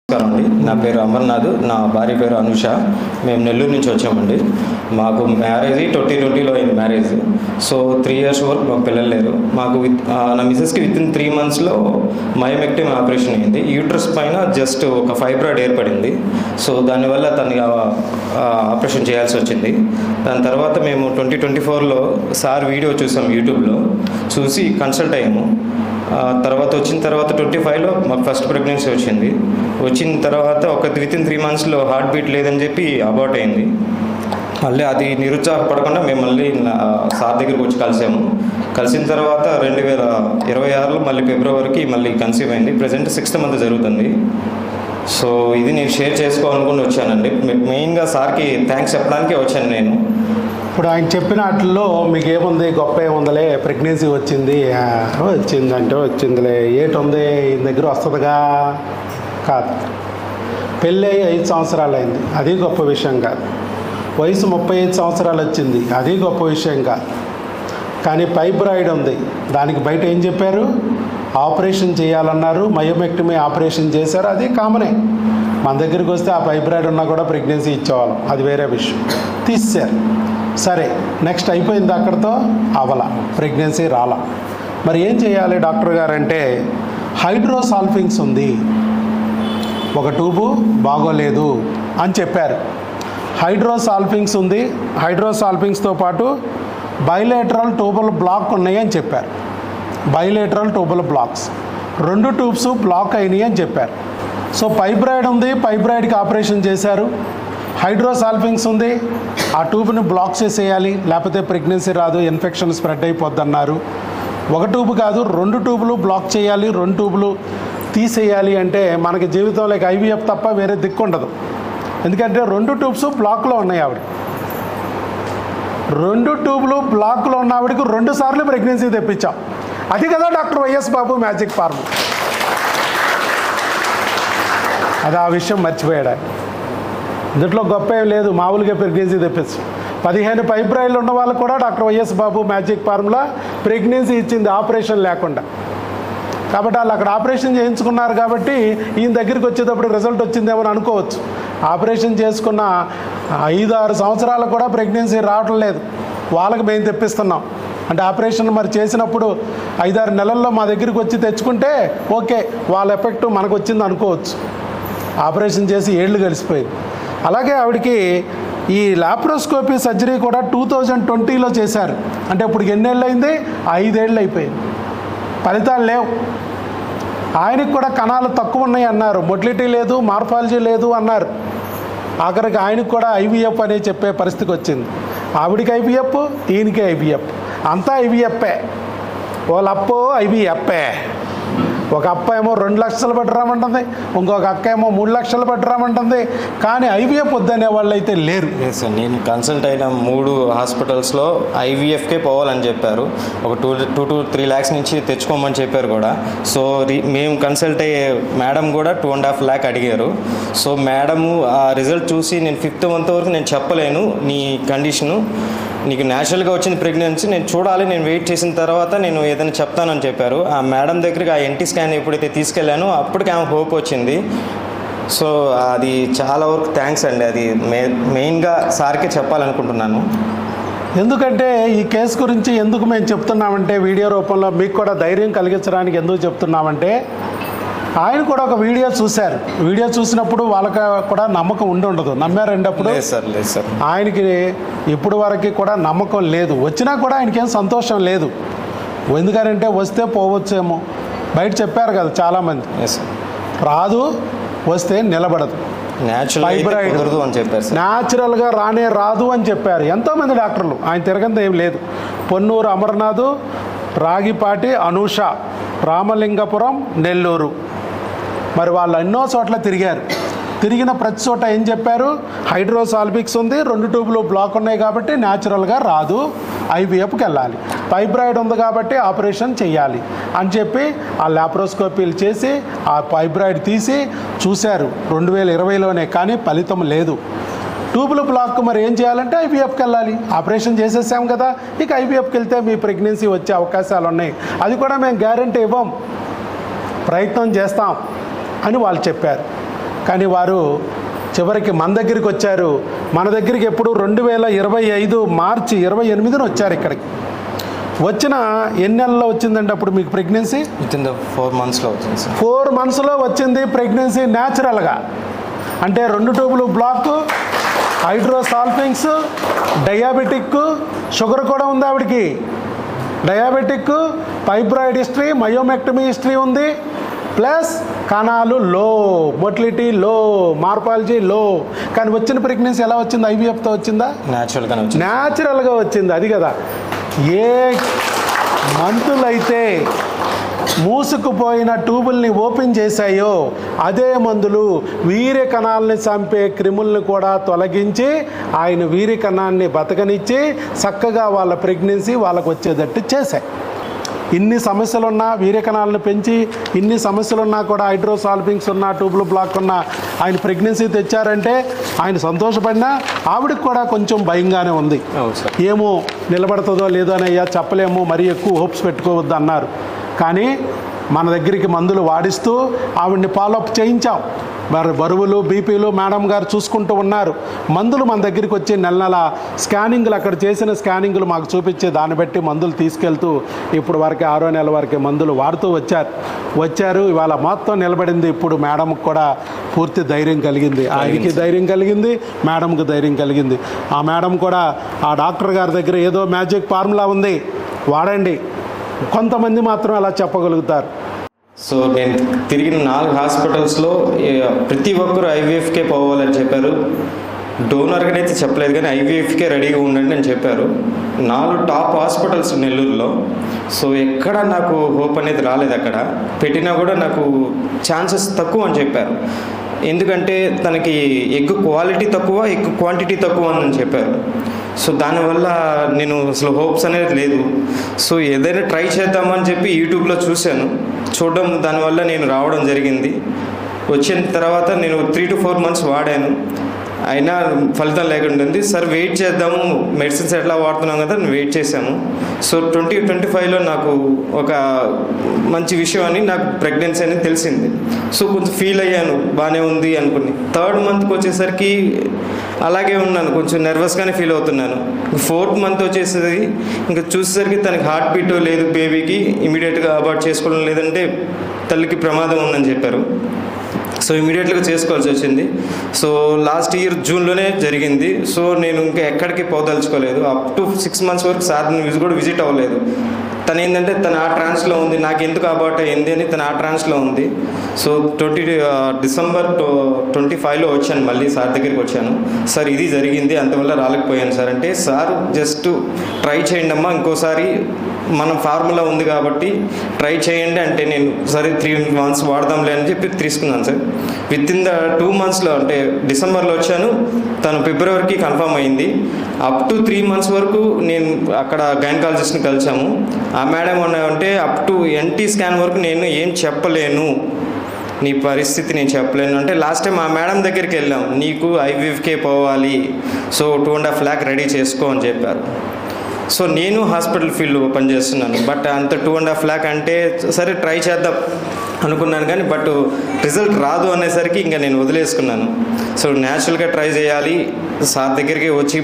నమస్కారం అండి. నా పేరు అమర్నాథ్, నా భార్య పేరు అనుష. మేము నెల్లూరు నుంచి వచ్చామండి. మాకు మ్యారేజ్ 2020లో అయింది మ్యారేజ్. సో 3 years వరకు మాకు పిల్లలు లేరు. మాకు నా మిసెస్కి వితిన్ 3 monthsలో మయోమెక్టమీ ఆపరేషన్ అయింది. యూట్రస్ పైన జస్ట్ ఒక ఫైబ్రాయిడ్ ఏర్పడింది. సో దానివల్ల తనకి ఆపరేషన్ చేయాల్సి వచ్చింది. దాని తర్వాత మేము 2024లో సార్ వీడియో చూసాం, యూట్యూబ్లో చూసి కన్సల్ట్ అయ్యాము. తర్వాత వచ్చిన తర్వాత 25లో మాకు ఫస్ట్ ప్రెగ్నెన్సీ వచ్చింది. వచ్చిన తర్వాత వితిన్ 3 monthsలో హార్ట్ బీట్ లేదని చెప్పి అబార్ట్ అయింది. మళ్ళీ అది నిరుత్సాహపడకుండా మేము మళ్ళీ సార్ దగ్గరికి వచ్చి కలిసిన తర్వాత 2026లో మళ్ళీ ఫిబ్రవరికి మళ్ళీ కన్సీవ్ అయింది. ప్రజెంట్ 6th month జరుగుతుంది. సో ఇది నేను షేర్ చేసుకోవాలనుకుని వచ్చానండి. మెయిన్గా సార్కి థ్యాంక్స్ చెప్పడానికే వచ్చాను నేను. ఇప్పుడు ఆయన చెప్పిన వాటిల్లో మీకు ఏముంది, గొప్ప ఏముందిలే, ప్రెగ్నెన్సీ వచ్చిందంటే వచ్చిందిలే, ఏటి ఉంది ఈయన దగ్గర వస్తుందిగా కాదు. పెళ్ళి 5 సంవత్సరాలు అయింది, అది గొప్ప విషయం కాదు. వయసు 35 సంవత్సరాలు వచ్చింది, అది గొప్ప విషయం కాదు. కానీ ఫైబ్రాయిడ్ ఉంది, దానికి బయట ఏం చెప్పారు, ఆపరేషన్ చేయాలన్నారు. మయోమెక్టమీ ఆపరేషన్ చేశారు, అది కామనే. మన దగ్గరికి వస్తే ఆ ఫైబ్రాయిడ్ ఉన్నా కూడా ప్రెగ్నెన్సీ ఇచ్చేవాళ్ళం, అది వేరే విషయం. తీసేశారు. సరే, నెక్స్ట్ అయిపోయింది, అక్కడితో ప్రెగ్నెన్సీ రాలా. మరి ఏం చేయాలి డాక్టర్ గారు అంటే, హైడ్రోసాల్ఫింగ్స్ ఉంది, ఒక ట్యూబు బాగోలేదు అని చెప్పారు. హైడ్రోసాల్ఫింగ్స్ ఉంది, హైడ్రోసాల్ఫింగ్స్తో పాటు బైలేటరల్ ట్యూబల్ బ్లాక్ ఉన్నాయి అని చెప్పారు. Bilateral tubal blocks 2 tubes block అయినాయి అని చెప్పారు. సో ఫైబ్రాయిడ్ ఉంది, ఫైబ్రాయిడ్కి ఆపరేషన్ చేశారు. హైడ్రోసాల్ఫింగ్స్ ఉంది, ఆ ట్యూబ్ని బ్లాక్ చేసేయాలి, లేకపోతే ప్రెగ్నెన్సీ రాదు, ఇన్ఫెక్షన్ స్ప్రెడ్ అయిపోద్ది అన్నారు. ఒక ట్యూబ్ కాదు, 2 ట్యూబులు బ్లాక్ చేయాలి, 2 ట్యూబులు తీసేయాలి. అంటే మనకి జీవితంలో ఐవీఎఫ్ తప్ప వేరే దిక్కు ఉండదు. ఎందుకంటే 2 ట్యూబ్స్ బ్లాక్లో ఉన్నాయి. ఆవిడ 2 ట్యూబులు బ్లాక్లో ఉన్న ఆవిడకి 2 సార్లు ప్రెగ్నెన్సీ తెప్పించాం. అది కదా డాక్టర్ వైఎస్ బాబు మ్యాజిక్ ఫార్ములా. అది ఆ విషయం మర్చిపోయాడు. ఇందులో గొప్ప ఏం లేదు, మామూలుగా ప్రెగ్నెన్సీ తెప్పించు. 15 ఫైబ్రాయిడ్లు ఉన్న వాళ్ళకు కూడా డాక్టర్ వైఎస్ బాబు మ్యాజిక్ ఫార్ములా ప్రెగ్నెన్సీ ఇచ్చింది, ఆపరేషన్ లేకుండా. కాబట్టి వాళ్ళు అక్కడ ఆపరేషన్ చేయించుకున్నారు కాబట్టి ఈయన దగ్గరికి వచ్చేటప్పుడు రిజల్ట్ వచ్చిందేమో అనుకోవచ్చు. ఆపరేషన్ చేసుకున్న 5-6 సంవత్సరాలకు కూడా ప్రెగ్నెన్సీ రావటం లేదు, వాళ్ళకి మేము తెప్పిస్తున్నాం. అంటే ఆపరేషన్ మరి చేసినప్పుడు 5-6 నెలల్లో మా దగ్గరికి వచ్చి తెచ్చుకుంటే ఓకే, వాళ్ళ ఎఫెక్ట్ మనకు వచ్చింది అనుకోవచ్చు. ఆపరేషన్ చేసి ఏళ్ళు గడిచిపోయింది. అలాగే ఆవిడకి ఈ లాప్రోస్కోపీ సర్జరీ కూడా 2020లో చేశారు. అంటే ఇప్పుడు ఎన్నేళ్ళు అయింది, 5 ఏళ్ళు అయిపోయింది. ఫలితాలు లేవు. ఆయనకి కూడా కణాలు తక్కువ ఉన్నాయి అన్నారు, మొటిలిటీ లేదు, మార్ఫాలజీ లేదు అన్నారు. ఆఖరికి ఆయనకు కూడా ఐవీఎఫ్ అని చెప్పే పరిస్థితికి వచ్చింది. ఆవిడికి ఐవీఎఫ్, ఈయనకి ఐవీఎఫ్, అంతా ఐవీఎఫ్ఏ. వాళ్ళప్పో ఐవీఎఫ్ఏ. ఒక అప్ప ఏమో 2 లక్షలు పట్టురామంటుంది, ఇంకొక అక్క ఏమో 3 లక్షలు పట్టురామంటుంది. కానీ ఐవీఎఫ్ వద్దనే వాళ్ళు అయితే లేరు. సార్, నేను కన్సల్ట్ అయిన 3 హాస్పిటల్స్లో ఐవీఎఫ్కే పోవాలని చెప్పారు. ఒక 2 to 3 lakhs నుంచి తెచ్చుకోమని చెప్పారు కూడా. సో మేము కన్సల్ట్ అయ్యే మేడం కూడా 2.5 lakh అడిగారు. సో మేడము ఆ రిజల్ట్ చూసి, నేను 5th month వరకు నేను చెప్పలేను నీ కండిషను, నీకు న్యాచురల్గా వచ్చింది ప్రెగ్నెన్సీ, నేను చూడాలి, నేను వెయిట్ చేసిన తర్వాత నేను ఏదైనా చెప్తానని చెప్పారు. ఆ మేడం దగ్గరికి ఆ ఎన్టీ స్కాన్ ఎప్పుడైతే తీసుకెళ్ళానో అప్పటికి ఆమె హోప్ వచ్చింది. సో అది చాలా వరకు థ్యాంక్స్ అండి. అది మెయిన్గా సార్కే చెప్పాలనుకుంటున్నాను. ఎందుకంటే ఈ కేసు గురించి ఎందుకు మేము చెప్తున్నామంటే, వీడియో రూపంలో మీకు కూడా ధైర్యం కలిగించడానికి ఎందుకు చెప్తున్నామంటే, ఆయన కూడా ఒక వీడియో చూశారు. వీడియో చూసినప్పుడు వాళ్ళకి కూడా నమ్మకం ఉండదు. నమ్మారండి అప్పుడు? లేదు సార్. ఆయనకి ఇప్పుడు వరకు కూడా నమ్మకం లేదు. వచ్చినా కూడా ఆయనకేం సంతోషం లేదు. ఎందుకంటే వస్తే పోవచ్చేమో, బయట చెప్పారు కదా చాలామంది, రాదు, వస్తే నిలబడదు, ఫైబ్రాయిడ్ అని చెప్పారు, న్యాచురల్గా రాదు అని చెప్పారు ఎంతోమంది డాక్టర్లు. ఆయన తిరగంత ఏం లేదు. పొన్నూరు అమర్నాథ్, రాగిపాటి అనూష, రామలింగపురం, నెల్లూరు, మరి వాళ్ళు ఎన్నో చోట్ల తిరిగిన ప్రతి చోట ఏం చెప్పారు, హైడ్రోసాల్ఫిక్స్ ఉంది, 2 ట్యూబులు బ్లాక్ ఉన్నాయి కాబట్టి న్యాచురల్గా రాదు, ఐవీఎఫ్కి వెళ్ళాలి, ఫైబ్రాయిడ్ ఉంది కాబట్టి ఆపరేషన్ చేయాలి అని చెప్పి ఆ లాప్రోస్కోపీలు చేసి ఆ ఫైబ్రాయిడ్ తీసి చూశారు 2020లోనే. కానీ ఫలితం లేదు. ట్యూబులు బ్లాక్ మరి ఏం చేయాలంటే ఐవీఎఫ్కి వెళ్ళాలి. ఆపరేషన్ చేసేసాం కదా, ఇక ఐవీఎఫ్కి వెళ్తే మీ ప్రెగ్నెన్సీ వచ్చే అవకాశాలు ఉన్నాయి. అది కూడా మేము గ్యారంటీ ఇవ్వం, ప్రయత్నం చేస్తాం అని వాళ్ళు చెప్పారు. కానీ వారు చివరికి మన దగ్గరికి వచ్చారు. మన దగ్గరికి ఎప్పుడు 2025 మార్చి 28న వచ్చారు ఇక్కడికి. వచ్చిన ఎన్ని నెలల్లో వచ్చిందండి అప్పుడు మీకు ప్రెగ్నెన్సీ? విత్ ఇన్ ద 4 monthsలో వచ్చింది సార్. 4 monthsలో వచ్చింది ప్రెగ్నెన్సీ న్యాచురల్గా. అంటే 2 ట్యూబులు బ్లాక్, హైడ్రోసాల్ఫింగ్స్, డయాబెటిక్, షుగర్ కూడా ఉంది ఆవిడికి. Diabetic, fibroid history, myomectomy history ఉంది. ప్లస్ కణాలు లో, మొటిలిటీ లో, మార్పాలజీ లో. కానీ వచ్చిన ప్రెగ్నెన్సీ ఎలా వచ్చింది? ఐవీఎఫ్తో వచ్చిందా? న్యాచురల్గా వచ్చింది. అది కదా, ఏ మందులైతే మూసుకుపోయిన ట్యూబుల్ని ఓపెన్ చేశాయో అదే మందులు వీర్య కణాలని చంపే క్రిముల్ని కూడా తొలగించి ఆయన వీర్య కణాన్ని బతకనిచ్చి చక్కగా వాళ్ళ ప్రెగ్నెన్సీ వాళ్ళకు వచ్చేటట్టు చేశాయి. ఇన్ని సమస్యలున్నా, వీర్య కణాలను పెంచి ఇన్ని సమస్యలున్నా కూడా, హైడ్రోసాల్ఫింగ్స్ ఉన్నా, ట్యూబుల్ బ్లాక్ ఉన్నా ఆయన ప్రెగ్నెన్సీ తెచ్చారంటే ఆయన సంతోషపడినా ఆవిడకి కూడా కొంచెం భయంగానే ఉంది. ఏమో నిలబడుతుందో లేదో అని అయ్యా చెప్పలేము, మరీ ఎక్కువ హోప్స్ పెట్టుకోవద్దు అన్నారు. కానీ మన దగ్గరికి మందులు వాడిస్తూ ఆవిడ్ని ఫాలోఅప్ చేయించాం. మరి బరువులు, బీపీలు మేడం గారు చూసుకుంటూ ఉన్నారు. మందులు మన దగ్గరికి వచ్చి నెల స్కానింగ్లు, అక్కడ చేసిన స్కానింగ్లు మాకు చూపించే దాన్ని బట్టి మందులు తీసుకెళ్తూ ఇప్పుడు వరకు 6వ నెల వరకే మందులు వాడుతూ వచ్చారు. ఇవాళ మొత్తం నిలబడింది. ఇప్పుడు మేడంకి కూడా పూర్తి ధైర్యం కలిగింది. ఆయనకి ధైర్యం కలిగింది, మేడంకి ధైర్యం కలిగింది. ఆ మేడం కూడా ఆ డాక్టర్ గారి దగ్గర ఏదో మ్యాజిక్ ఫార్ములా ఉంది, వాడండి. కొంతమంది మాత్రం అలా చెప్పగలుగుతారు. సో నేను తిరిగిన 4 హాస్పిటల్స్లో ప్రతి ఒక్కరు ఐవీఎఫ్కే పోవాలని చెప్పారు. డోనర్గా అయితే చెప్పలేదు, కానీ ఐవీఎఫ్కే రెడీగా ఉండండి అని చెప్పారు. 4 టాప్ హాస్పిటల్స్ నెల్లూరులో. సో ఎక్కడ నాకు హోప్ అనేది రాలేదు. అక్కడ పెట్టినా కూడా నాకు ఛాన్సెస్ తక్కువ అని చెప్పారు. ఎందుకంటే తనకి ఎగ్ క్వాలిటీ తక్కువ, ఎగ్ క్వాంటిటీ తక్కువ అని చెప్పారు. సో దానివల్ల నేను అసలు హోప్స్ అనేది లేదు. సో ఏదైనా ట్రై చేద్దామని చెప్పి యూట్యూబ్లో చూడడం, దానివల్ల నేను రావడం జరిగింది. వచ్చిన తర్వాత నేను 3 to 4 months వాడాను, అయినా ఫలితం లేకుండా సార్ వెయిట్ చేద్దాము, మెడిసిన్స్ ఎట్లా వాడుతున్నాం కదా వెయిట్ చేశాము. సో 2025లో నాకు ఒక మంచి విషయం అని నాకు ప్రెగ్నెన్సీ అనేది తెలిసింది. సో కొంచెం ఫీల్ అయ్యాను, బాగానే ఉంది అనుకుని. 3rd monthకి వచ్చేసరికి అలాగే ఉన్నాను, కొంచెం నర్వస్గానే ఫీల్ అవుతున్నాను. 4th month వచ్చేసరికి ఇంకా చూసేసరికి తనకి హార్ట్ బీట్ లేదు బేబీకి, ఇమీడియట్గా అబార్ట్ చేసుకోవడం, లేదంటే తల్లికి ప్రమాదం ఉందని చెప్పారు. సో ఇమీడియట్గా చేసుకోవాల్సి వచ్చింది. సో లాస్ట్ ఇయర్ జూన్లోనే జరిగింది. సో నేను ఇంకా ఎక్కడికి పోదలుచుకోలేదు. అప్ టు 6 months వరకు సార్ని కూడా విజిట్ అవ్వలేదు. తను ఏంటంటే తను ఆ ట్రాన్స్లో ఉంది, నాకు ఎందుకు అబార్ట్ అయ్యింది అని తను ఆ ట్రాన్స్లో ఉంది. సో December 25లో వచ్చాను, మళ్ళీ సార్ దగ్గరికి వచ్చాను. సార్ ఇది జరిగింది, అంతవల్ల రాలేకపోయాను సార్ అంటే, సార్ జస్ట్ ట్రై చేయండి అమ్మా, ఇంకోసారి మనం ఫార్ములా ఉంది కాబట్టి ట్రై చేయండి అంటే, నేను సరే 3 months వాడదాంలే అని చెప్పి తీసుకున్నాను సార్. విత్ ఇన్ ద 2 monthsలో అంటే డిసెంబర్లో వచ్చాను, తను ఫిబ్రవరికి కన్ఫర్మ్ అయింది. అప్ టు 3 months వరకు నేను అక్కడ గైనకాలజిస్ట్ని కలిసాము. ఆ మేడం అంటే అప్ టు ఎన్టీ స్కాన్ వరకు నేను ఏం చెప్పలేను, నీ పరిస్థితి నేను చెప్పలేను అంటే, లాస్ట్ టైం ఆ మేడం దగ్గరికి వెళ్ళాం, నీకు ఐవీఎఫ్కే పోవాలి, సో 2.5 lakh రెడీ చేసుకో అని చెప్పారు. సో నేను హాస్పిటల్ ఫీల్డ్లో పనిచేస్తున్నాను, బట్ అంత 2.5 lakh అంటే సరే ట్రై చేద్దాం అనుకున్నాను, కానీ బట్ రిజల్ట్ రాదు అనేసరికి ఇంకా నేను వదిలేసుకున్నాను. సో న్యాచురల్గా ట్రై చేయాలి, సార్ దగ్గరికి వచ్చి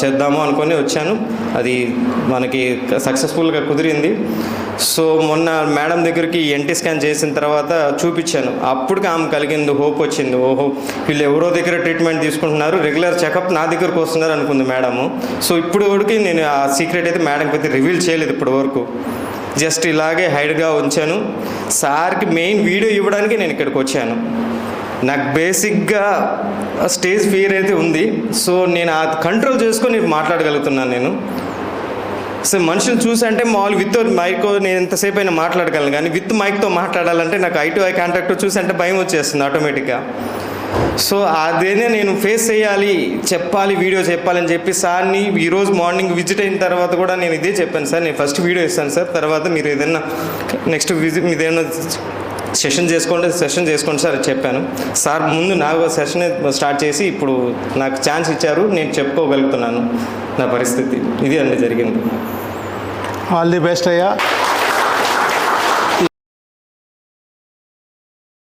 చేద్దాము అనుకొని వచ్చాను. అది మనకి సక్సెస్ఫుల్గా కుదిరింది. సో మొన్న మేడం దగ్గరికి ఎన్టీ స్కాన్ చేసిన తర్వాత చూపించాను, అప్పటికి ఆమె కలిగింది, హోప్ వచ్చింది. ఓహో వీళ్ళు ఎవరో దగ్గర ట్రీట్మెంట్ తీసుకుంటున్నారు, రెగ్యులర్ చెకప్ నా దగ్గరకు వస్తున్నారు అనుకుంది మేడము. సో ఇప్పుడు వరకు నేను ఆ సీక్రెట్ అయితే మేడంకి అయితే రివీల్ చేయలేదు ఇప్పటి వరకు, జస్ట్ ఇలాగే హైడ్గా ఉంచాను. సార్కి మెయిన్ వీడియో ఇవ్వడానికి నేను ఇక్కడికి వచ్చాను. నాకు బేసిక్గా స్టేజ్ ఫియర్ అయితే ఉంది. సో నేను ఆ కంట్రోల్ చేసుకొని మాట్లాడగలుగుతున్నాను. నేను సో మనుషులు చూసి అంటే మామూలు విత్ మైక్ నేను ఎంతసేపు అయినా మాట్లాడగలను, కానీ విత్ మైక్తో మాట్లాడాలంటే నాకు ఐ టు ఐ కాంటాక్ట్ చూసి అంటే భయం వచ్చేస్తుంది ఆటోమేటిక్గా. సో అదేనే నేను ఫేస్ చేయాలి, చెప్పాలి, వీడియో చెప్పాలని చెప్పి సార్ని ఈరోజు మార్నింగ్ విజిట్ అయిన తర్వాత కూడా నేను ఇదే చెప్పాను, సార్ నేను ఫస్ట్ వీడియో ఇస్తాను సార్, తర్వాత మీరు ఏదైనా నెక్స్ట్ విజిట్ మీరు ఏదైనా సెషన్ చేసుకోండి సార్ చెప్పాను. సార్ ముందు నాకు సెషన్ స్టార్ట్ చేసి ఇప్పుడు నాకు ఛాన్స్ ఇచ్చారు, నేను చెప్పుకోగలుగుతున్నాను నా పరిస్థితి. ఇది అండి జరిగింది. ఆల్ ది బెస్ట్ అయ్యా.